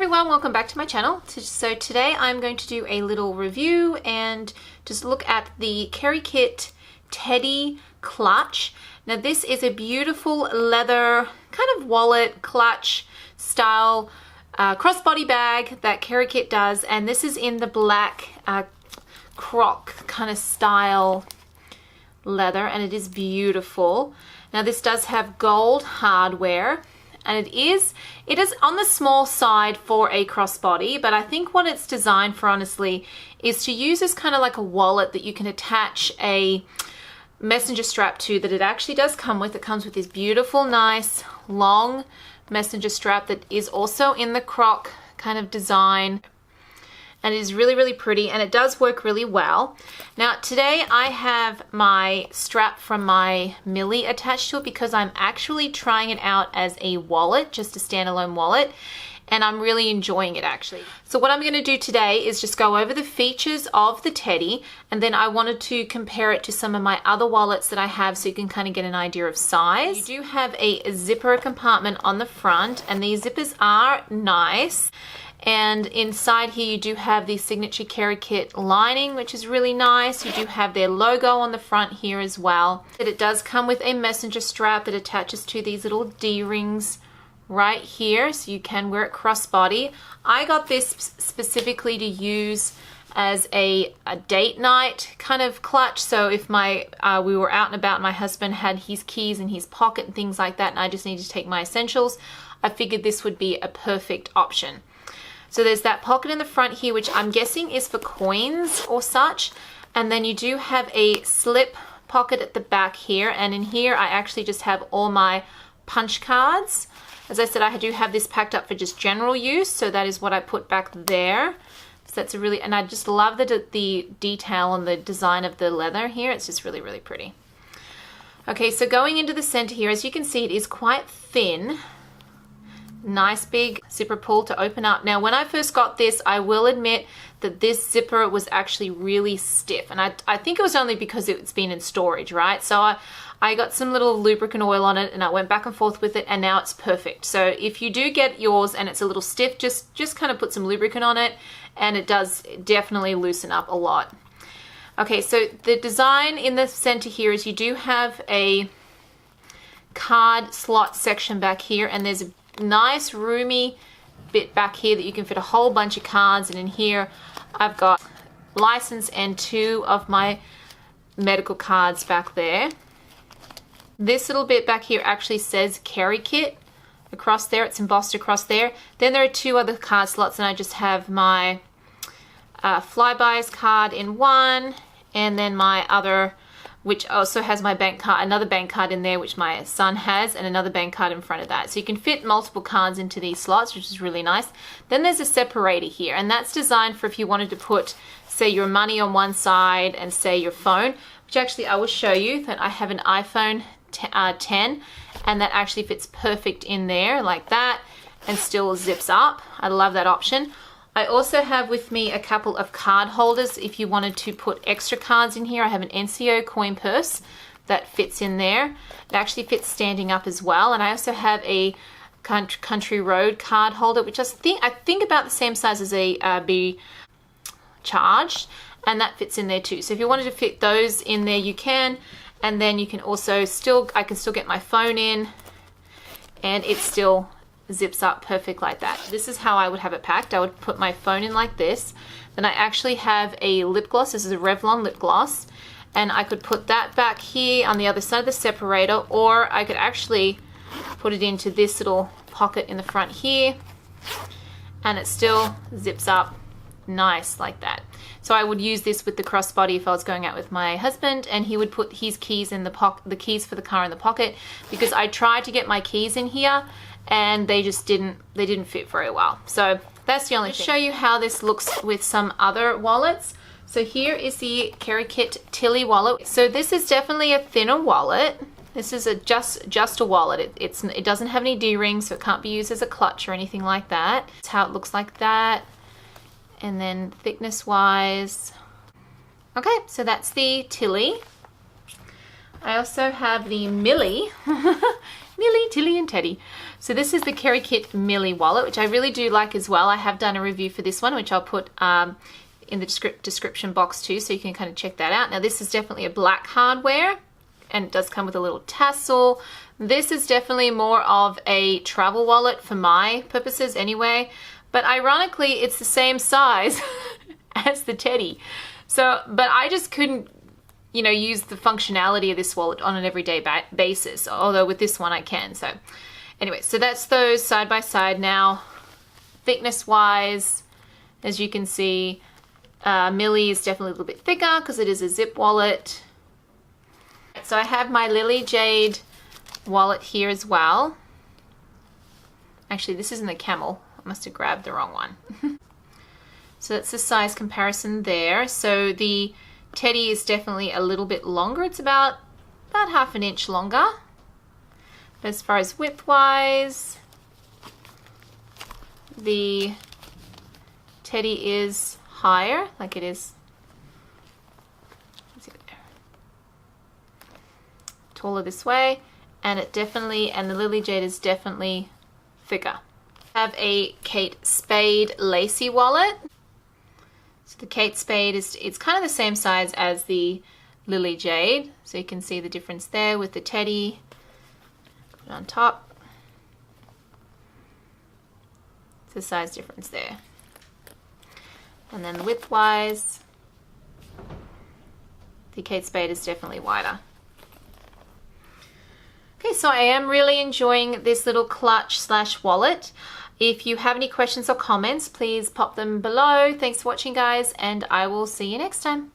everyone, welcome back to my channel. So today I'm going to do a little review and just look at the Kerikit Teddy clutch. Now this is a beautiful leather kind of wallet clutch style crossbody bag that Kerikit does, and this is in the black croc kind of style leather, and it is beautiful. Now this does have gold hardware, and it is on the small side for a crossbody, but I think what it's designed for, honestly, is to use as kind of like a wallet that you can attach a messenger strap to, that it actually does come with. It comes with this beautiful, nice, long messenger strap that is also in the croc kind of design. And it is really, really pretty, and it does work really well. Now today I have my strap from my Milly attached to it because I'm actually trying it out as a wallet, just a standalone wallet, and I'm really enjoying it actually. So what I'm going to do today is just go over the features of the Teddy, and then I wanted to compare it to some of my other wallets that I have so you can kind of get an idea of size. You do have a zipper compartment on the front, and these zippers are nice. And inside here you do have the signature Kerikit lining, which is really nice. You do have their logo on the front here as well. It does come with a messenger strap that attaches to these little D-rings right here, so you can wear it crossbody. I got this specifically to use as a date night kind of clutch. So if we were out and about and my husband had his keys in his pocket and things like that, and I just needed to take my essentials, I figured this would be a perfect option. So there's that pocket in the front here, which I'm guessing is for coins or such. And then you do have a slip pocket at the back here. And in here, I actually just have all my punch cards. As I said, I do have this packed up for just general use. So that is what I put back there. So that's a really, and I just love the detail and the design of the leather here. It's just really, really pretty. Okay, so going into the center here, as you can see, it is quite thin. Nice big zipper pull to open up. Now when I first got this, I will admit that this zipper was actually really stiff, and I think it was only because it's been in storage, right? So I got some little lubricant oil on it and I went back and forth with it, and now it's perfect. So if you do get yours and it's a little stiff, just kind of put some lubricant on it, and it does definitely loosen up a lot. Okay, so the design in the center here is you do have a card slot section back here, and there's a nice roomy bit back here that you can fit a whole bunch of cards, and in here I've got license and 2 of my medical cards back there. This little bit back here actually says Kerikit across there. It's embossed across there. Then there are 2 other card slots, and I just have my Flybuys card in one, and then my other, which also has my bank card, another bank card in there, which my son has, and another bank card in front of that. So you can fit multiple cards into these slots, which is really nice. Then there's a separator here, and that's designed for if you wanted to put, say, your money on one side and say your phone, which actually I will show you that I have an iPhone 10, and that actually fits perfect in there like that and still zips up. I love that option. I also have with me a couple of card holders if you wanted to put extra cards in here. I have an NCO coin purse that fits in there. It actually fits standing up as well. And I also have a Country Road card holder, which I think about the same size as a Be Charged, and that fits in there too. So if you wanted to fit those in there, you can. And then you can also I can still get my phone in, and it still zips up perfect like that. This is how I would have it packed. I would put my phone in like this. Then I actually have a lip gloss. This is a Revlon lip gloss, and I could put that back here on the other side of the separator, or I could actually put it into this little pocket in the front here, and it still zips up nice like that. So I would use this with the crossbody if I was going out with my husband, and he would put his keys in the keys for the car in the pocket, because I tried to get my keys in here and they just didn't fit very well. So that's the only thing. I'll show you how this looks with some other wallets. So here is the Kerikit Tilly wallet. So this is definitely a thinner wallet. This is just a wallet. It doesn't have any D-rings, so it can't be used as a clutch or anything like that. It's how it looks like that. And then thickness wise. Okay, so that's the Tilly. I also have the Milly. Milly, Tilly and Teddy. So this is the Kerikit Milly wallet, which I really do like as well. I have done a review for this one, which I'll put in the description box too, so you can kind of check that out. Now this is definitely a black hardware, and it does come with a little tassel. This is definitely more of a travel wallet for my purposes anyway, but ironically it's the same size as the Teddy. So, but I just couldn't, you know, use the functionality of this wallet on an everyday basis, although with this one I can. So anyway, so that's those side by side. Now, thickness wise, as you can see, Milly is definitely a little bit thicker because it is a zip wallet. So I have my Lily Jade wallet here as well. Actually, this isn't the camel. I must have grabbed the wrong one. So that's the size comparison there. So the Teddy is definitely a little bit longer. It's about half an inch longer. But as far as width wise, the Teddy is higher, like it is, let's see there, taller this way, and it definitely, and the Lily Jade is definitely thicker. I have a Kate Spade Lacey wallet. So the Kate Spade it's kind of the same size as the Lily Jade, so you can see the difference there with the Teddy. Put it on top. It's a size difference there. And then width-wise, the Kate Spade is definitely wider. Okay, so I am really enjoying this little clutch slash wallet. If you have any questions or comments, please pop them below. Thanks for watching, guys, and I will see you next time.